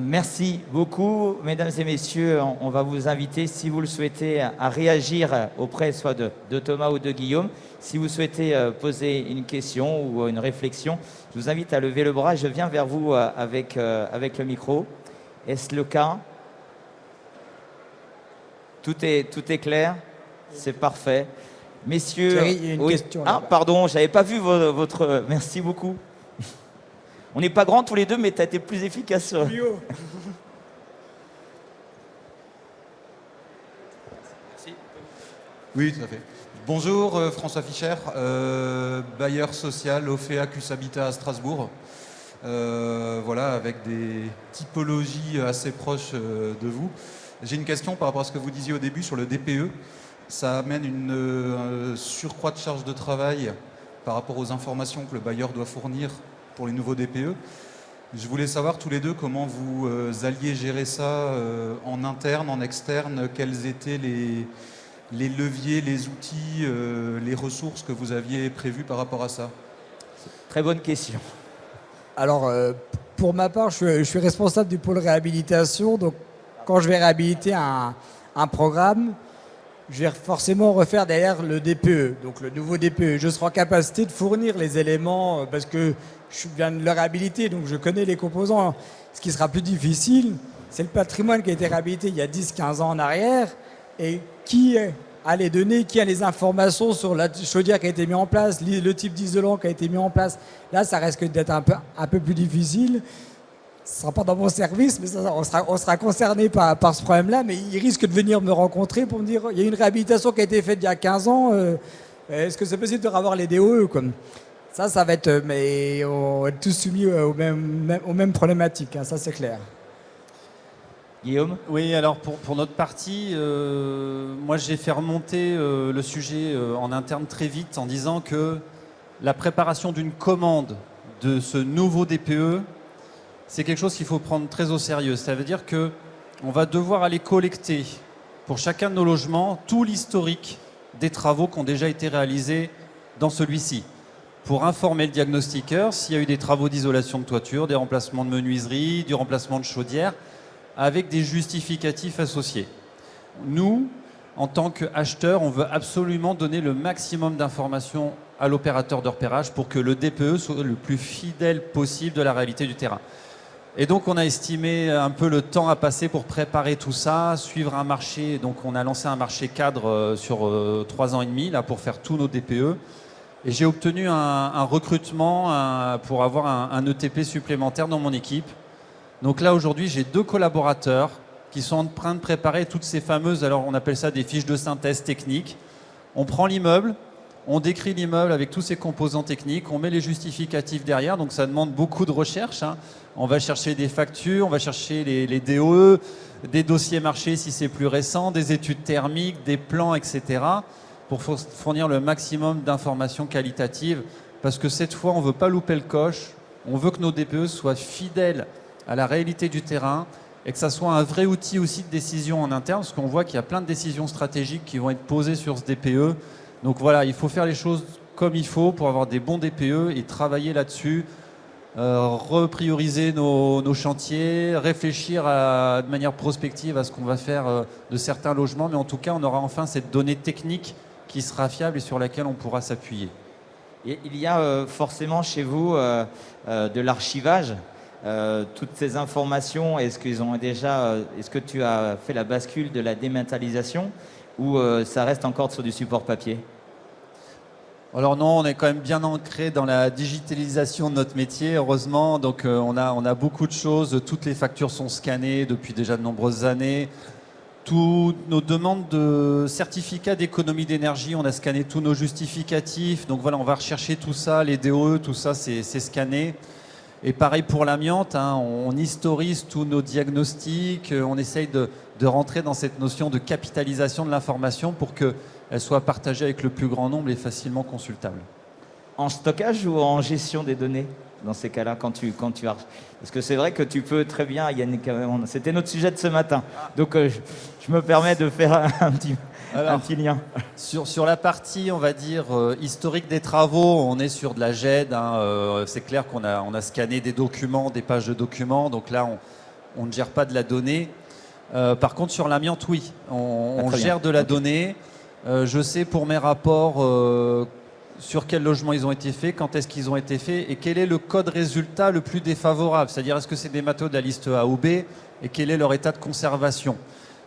Merci beaucoup, mesdames et messieurs. On va vous inviter, si vous le souhaitez, à réagir auprès soit de Thomas ou de Guillaume. Si vous souhaitez poser une question ou une réflexion, je vous invite à lever le bras. Je viens vers vous avec le micro. Est-ce le cas? Tout est clair? C'est parfait. Messieurs... Thierry, il y a une question. Ah, pardon, j'avais pas vu votre... Merci beaucoup. On n'est pas grands tous les deux, mais tu as été plus efficace. Plus haut. Merci. Oui, tout à fait. Bonjour, François Fischer, bailleur social Ophéacus Habitat à Strasbourg. Voilà, avec des typologies assez proches de vous. J'ai une question par rapport à ce que vous disiez au début sur le DPE. Ça amène une surcroît de charge de travail par rapport aux informations que le bailleur doit fournir pour les nouveaux DPE. Je voulais savoir tous les deux comment vous alliez gérer ça en interne, en externe, quels étaient les leviers, les outils, les ressources que vous aviez prévues par rapport à ça. Très bonne question. Alors, pour ma part, je suis responsable du pôle réhabilitation. Donc, quand je vais réhabiliter un programme, je vais forcément refaire derrière le DPE, donc le nouveau DPE. Je serai en capacité de fournir les éléments parce que je viens de le réhabiliter, donc je connais les composants. Ce qui sera plus difficile, c'est le patrimoine qui a été réhabilité il y a 10-15 ans en arrière et qui a les données, qui a les informations sur la chaudière qui a été mise en place, le type d'isolant qui a été mis en place. Là, ça risque d'être un peu plus difficile. Ce ne sera pas dans mon service, mais on sera concerné par ce problème-là. Mais il risque de venir me rencontrer pour me dire il y a une réhabilitation qui a été faite il y a 15 ans. Est-ce que c'est possible de revoir les DOE comme ça va être. Mais on va être tous soumis aux mêmes problématiques, ça c'est clair. Guillaume? Oui, alors pour notre partie, moi j'ai fait remonter le sujet en interne très vite en disant que la préparation d'une commande de ce nouveau DPE, c'est quelque chose qu'il faut prendre très au sérieux. Ça veut dire qu'on va devoir aller collecter pour chacun de nos logements tout l'historique des travaux qui ont déjà été réalisés dans celui-ci, pour informer le diagnostiqueur s'il y a eu des travaux d'isolation de toiture, des remplacements de menuiserie, du remplacement de chaudière, avec des justificatifs associés. Nous, en tant qu'acheteurs, on veut absolument donner le maximum d'informations à l'opérateur de repérage pour que le DPE soit le plus fidèle possible de la réalité du terrain. Et donc on a estimé un peu le temps à passer pour préparer tout ça, suivre un marché. Donc on a lancé un marché cadre sur 3 ans et demi là, pour faire tous nos DPE. Et j'ai obtenu un recrutement pour avoir un ETP supplémentaire dans mon équipe. Donc là, aujourd'hui, j'ai 2 collaborateurs qui sont en train de préparer toutes ces fameuses, alors on appelle ça des fiches de synthèse technique. On prend l'immeuble, on décrit l'immeuble avec tous ses composants techniques, on met les justificatifs derrière, donc ça demande beaucoup de recherche, hein. On va chercher des factures, on va chercher les DOE, des dossiers marchés si c'est plus récent, des études thermiques, des plans, etc. pour fournir le maximum d'informations qualitatives, parce que cette fois, on ne veut pas louper le coche, on veut que nos DPE soient fidèles à la réalité du terrain et que ça soit un vrai outil aussi de décision en interne, parce qu'on voit qu'il y a plein de décisions stratégiques qui vont être posées sur ce DPE. Donc voilà, il faut faire les choses comme il faut pour avoir des bons DPE et travailler là-dessus, reprioriser nos chantiers, réfléchir de manière prospective à ce qu'on va faire de certains logements, mais en tout cas, on aura enfin cette donnée technique qui sera fiable et sur laquelle on pourra s'appuyer. Il y a forcément chez vous de l'archivage. Toutes ces informations, est-ce que tu as fait la bascule de la dématérialisation ou ça reste encore sur du support papier? Alors non, on est quand même bien ancré dans la digitalisation de notre métier, heureusement. Donc on a beaucoup de choses. Toutes les factures sont scannées depuis déjà de nombreuses années. Toutes nos demandes de certificats d'économie d'énergie, on a scanné tous nos justificatifs. Donc voilà, on va rechercher tout ça, les DOE, tout ça, c'est scanné. Et pareil pour l'amiante, hein, on historise tous nos diagnostics. On essaye de rentrer dans cette notion de capitalisation de l'information pour qu'elle soit partagée avec le plus grand nombre et facilement consultable. En stockage ou en gestion des données dans ces cas-là, quand tu parce que c'est vrai que tu peux très bien, Yannick, c'était notre sujet de ce matin, donc je me permets de faire un petit lien. Sur la partie, on va dire, historique des travaux, on est sur de la GED, hein, c'est clair qu'on a scanné des documents, des pages de documents, donc là on ne gère pas de la donnée. Par contre sur l'amiante, oui, on gère de la donnée. Je sais pour mes rapports sur quel logement ils ont été faits, quand est-ce qu'ils ont été faits et quel est le code résultat le plus défavorable. C'est-à-dire, est-ce que c'est des matériaux de la liste A ou B et quel est leur état de conservation.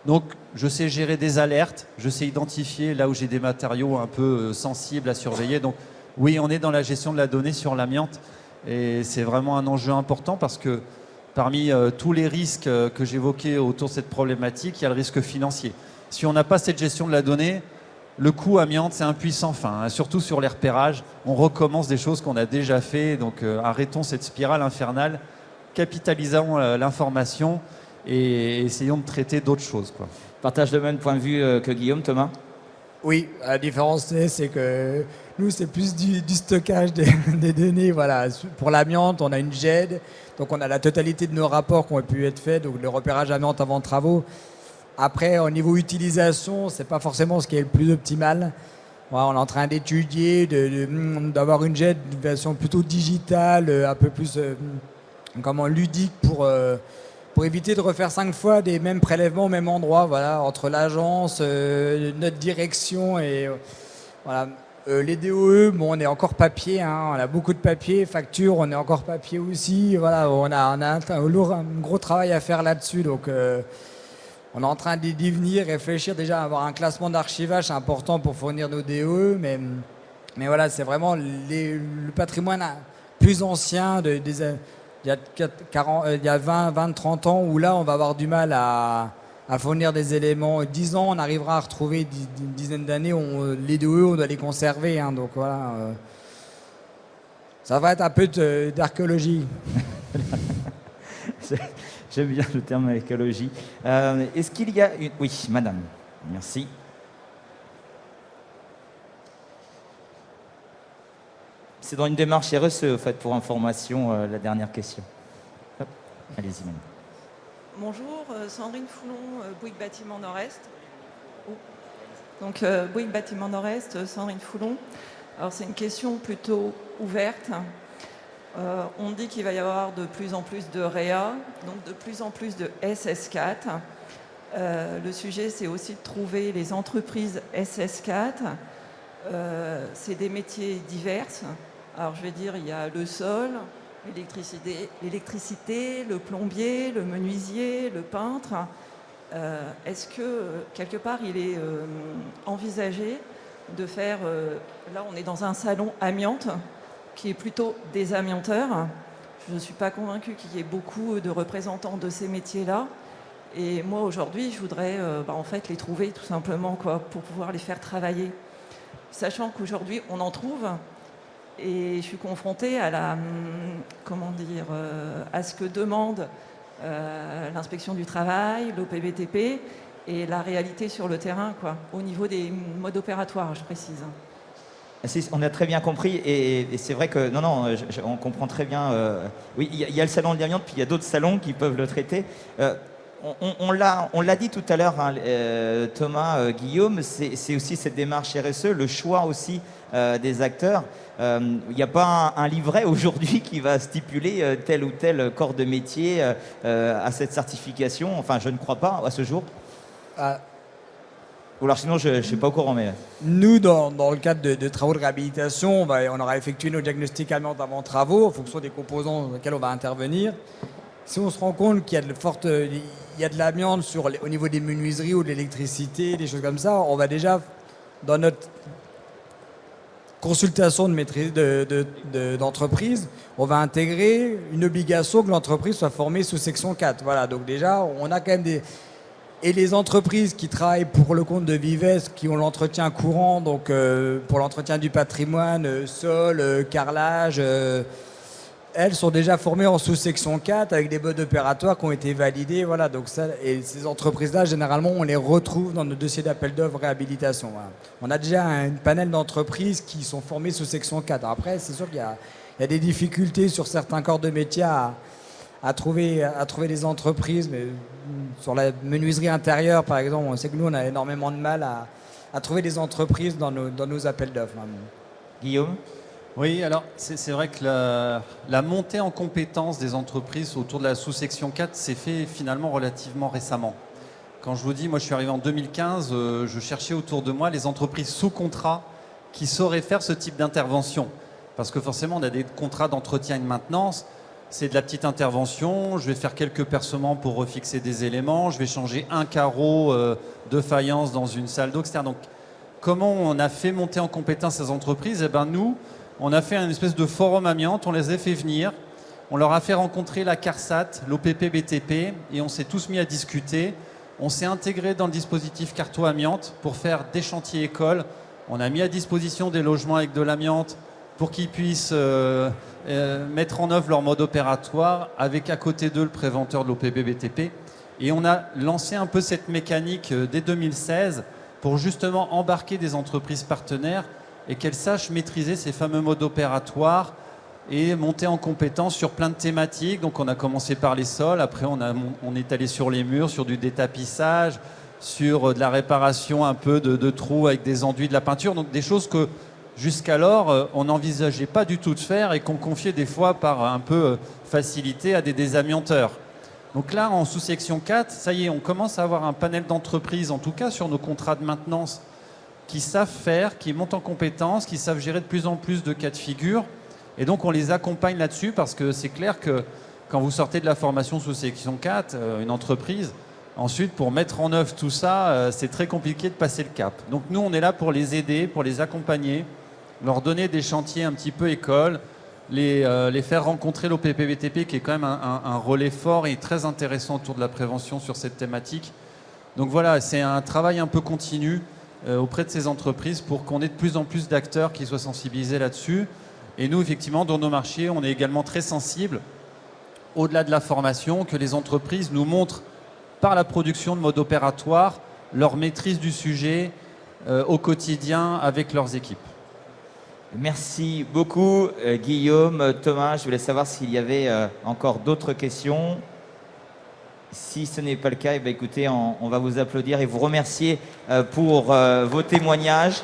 Donc, je sais gérer des alertes, je sais identifier là où j'ai des matériaux un peu sensibles à surveiller. Donc, oui, on est dans la gestion de la donnée sur l'amiante et c'est vraiment un enjeu important parce que parmi tous les risques que j'évoquais autour de cette problématique, il y a le risque financier. Si on n'a pas cette gestion de la donnée, le coût amiante, c'est un puissant fin, hein, surtout sur les repérages. On recommence des choses qu'on a déjà fait, donc arrêtons cette spirale infernale, capitalisons l'information et essayons de traiter d'autres choses, quoi. Partage le même point de vue que Guillaume, Thomas? Oui, la différence, c'est que nous, c'est plus du stockage des données. Voilà. Pour l'amiante, on a une GED, donc on a la totalité de nos rapports qui ont pu être faits, donc le repérage amiante avant travaux. Après, au niveau utilisation, c'est pas forcément ce qui est le plus optimal. Voilà, on est en train d'étudier, d'avoir une GED, une version plutôt digitale, un peu plus ludique pour éviter de refaire 5 fois des mêmes prélèvements au même endroit, voilà, entre l'agence, notre direction et voilà. Les DOE, bon, on est encore papier, hein, on a beaucoup de papier, facture, on est encore papier aussi, voilà, on a un gros travail à faire là-dessus, donc on est en train d'y venir, réfléchir déjà à avoir un classement d'archivage, c'est important pour fournir nos DOE, mais voilà, c'est vraiment le patrimoine plus ancien il y a 20, 30 ans, où là, on va avoir du mal à fournir des éléments. 10 ans, on arrivera à retrouver une dizaine d'années, les DOE, on doit les conserver, hein, donc voilà. Ça va être un peu d'archéologie. J'aime bien le terme écologie. Est-ce qu'il y a une... Oui, madame. Merci. C'est dans une démarche RSE, en fait, pour information, la dernière question. Hop. Allez-y, madame. Bonjour, Sandrine Foulon, Bouygues Bâtiment Nord-Est. Donc, Bouygues Bâtiment Nord-Est, Sandrine Foulon. Alors, c'est une question plutôt ouverte. On dit qu'il va y avoir de plus en plus de REA, donc de plus en plus de SS4. Le sujet, c'est aussi de trouver les entreprises SS4. C'est des métiers divers. Alors, je vais dire, il y a le sol, l'électricité, le plombier, le menuisier, le peintre. Est-ce que, quelque part, il est envisagé de faire... là, on est dans un salon amiante qui est plutôt désamianteur. Je ne suis pas convaincue qu'il y ait beaucoup de représentants de ces métiers-là. Et moi, aujourd'hui, je voudrais en fait, les trouver tout simplement quoi, pour pouvoir les faire travailler. Sachant qu'aujourd'hui, on en trouve. Et je suis confrontée à à ce que demande l'inspection du travail, l'OPBTP et la réalité sur le terrain, quoi, au niveau des modes opératoires, je précise. On a très bien compris et c'est vrai que on comprend très bien. Oui, il y a le salon de l'amiante, puis il y a d'autres salons qui peuvent le traiter. On l'a dit tout à l'heure, hein, Thomas, Guillaume, c'est aussi cette démarche RSE, le choix aussi des acteurs. Il n'y a pas un livret aujourd'hui qui va stipuler tel ou tel corps de métier à cette certification. Enfin, je ne crois pas à ce jour. Ou alors sinon, je ne suis pas au courant. Mais... Nous, dans le cadre de travaux de réhabilitation, on aura effectué nos diagnostics amiante avant travaux en fonction des composants dans lesquels on va intervenir. Si on se rend compte qu'il y a de l'amiante au niveau des menuiseries ou de l'électricité, des choses comme ça, on va déjà, dans notre consultation de maîtrise d'entreprise, on va intégrer une obligation que l'entreprise soit formée sous section 4. Voilà, donc déjà, on a quand même des... Et les entreprises qui travaillent pour le compte de Vives, qui ont l'entretien courant, donc pour l'entretien du patrimoine, sol, carrelage, elles sont déjà formées en sous-section 4 avec des modes opératoires qui ont été validés. Voilà, donc ça, et ces entreprises-là, généralement, on les retrouve dans nos dossiers d'appel d'offres réhabilitation. Voilà. On a déjà un panel d'entreprises qui sont formées sous section 4. Alors après, c'est sûr qu'il y a des difficultés sur certains corps de métier à trouver des entreprises, mais sur la menuiserie intérieure, par exemple, on sait que nous, on a énormément de mal à trouver des entreprises dans nos appels d'offres. Guillaume ? Oui, alors c'est vrai que la montée en compétences des entreprises autour de la sous-section 4 s'est fait finalement relativement récemment. Quand je vous dis, moi je suis arrivé en 2015, je cherchais autour de moi les entreprises sous contrat qui sauraient faire ce type d'intervention. Parce que forcément, on a des contrats d'entretien et de maintenance. C'est de la petite intervention, je vais faire quelques percements pour refixer des éléments, je vais changer un carreau de faïence dans une salle d'eau, etc. Donc, comment on a fait monter en compétence ces entreprises ? Eh bien, nous, on a fait une espèce de forum amiante, on les a fait venir, on leur a fait rencontrer la CARSAT, l'OPP-BTP, et on s'est tous mis à discuter. On s'est intégré dans le dispositif Carto Amiante pour faire des chantiers écoles. On a mis à disposition des logements avec de l'amiante pour qu'ils puissent mettre en œuvre leur mode opératoire avec à côté d'eux le préventeur de l'OPB-BTP. Et on a lancé un peu cette mécanique dès 2016 pour justement embarquer des entreprises partenaires et qu'elles sachent maîtriser ces fameux modes opératoires et monter en compétence sur plein de thématiques. Donc on a commencé par les sols, après on est allé sur les murs, sur du détapissage, sur de la réparation un peu de trous avec des enduits, de la peinture, donc des choses que jusqu'alors, on n'envisageait pas du tout de faire et qu'on confiait des fois par un peu facilité à des désamianteurs. Donc là, en sous-section 4, ça y est, on commence à avoir un panel d'entreprises, en tout cas sur nos contrats de maintenance, qui savent faire, qui montent en compétences, qui savent gérer de plus en plus de cas de figure. Et donc, on les accompagne là-dessus parce que c'est clair que quand vous sortez de la formation sous-section 4, une entreprise, ensuite, pour mettre en œuvre tout ça, c'est très compliqué de passer le cap. Donc nous, on est là pour les aider, pour les accompagner, leur donner des chantiers un petit peu école, les faire rencontrer l'OPP-BTP qui est quand même un relais fort et très intéressant autour de la prévention sur cette thématique. Donc voilà, c'est un travail un peu continu auprès de ces entreprises pour qu'on ait de plus en plus d'acteurs qui soient sensibilisés là-dessus. Et nous, effectivement, dans nos marchés, on est également très sensibles, au-delà de la formation, que les entreprises nous montrent par la production de modes opératoires leur maîtrise du sujet au quotidien avec leurs équipes. Merci beaucoup Guillaume, Thomas. Je voulais savoir s'il y avait encore d'autres questions. Si ce n'est pas le cas, eh bien, écoutez, on va vous applaudir et vous remercier pour vos témoignages.